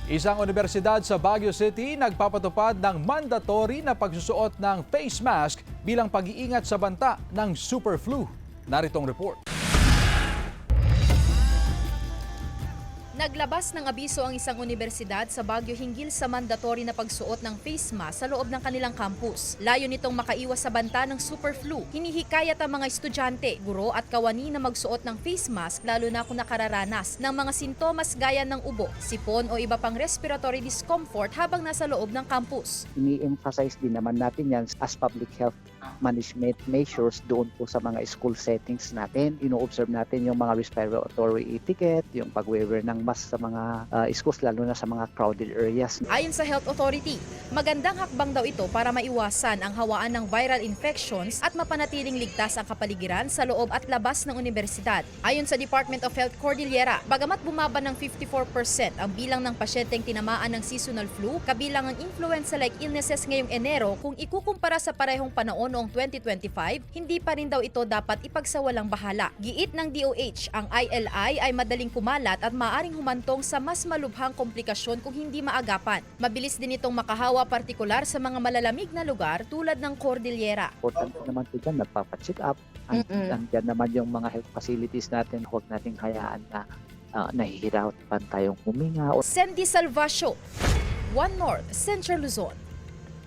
Isang universidad sa Baguio City nagpapatupad ng mandatory na pagsusuot ng face mask bilang pag-iingat sa banta ng super flu. Naritong report. Naglabas ng abiso ang isang universidad sa Baguio hinggil sa mandatory na pagsuot ng face mask sa loob ng kanilang campus. Layo nitong makaiwas sa banta ng super flu. Hinihikayat ang mga estudyante, guro at kawani na magsuot ng face mask lalo na kung nakararanas ng mga sintomas gaya ng ubo, sipon o iba pang respiratory discomfort habang nasa loob ng campus. Ini-emphasize din naman natin yan as public health management measures doon po sa mga school settings natin. Ino-observe natin yung mga respiratory etiquette, yung pag-wear ng mask sa mga schools, lalo na sa mga crowded areas. Ayon sa Health Authority, magandang hakbang daw ito para maiwasan ang hawaan ng viral infections at mapanatiling ligtas ang kapaligiran sa loob at labas ng universidad. Ayon sa Department of Health Cordillera, bagamat bumaba ng 54% ang bilang ng pasyenteng tinamaan ng seasonal flu, kabilang ang influenza-like illnesses ngayong Enero, kung ikukumpara sa parehong panahon noong 2025, hindi pa rin daw ito dapat ipagsawalang bahala. Giit ng DOH, ang ILI ay madaling kumalat at maaring humantong sa mas malubhang komplikasyon kung hindi maagapan. Mabilis din itong makahawa partikular sa mga malalamig na lugar tulad ng Cordillera. Importante naman po dyan, nagpapacheck up. Andyan naman yung mga health facilities natin, huwag nating hayaan na nahihirapan tayong huminga. Sandy Salvacio, One North, Central Luzon.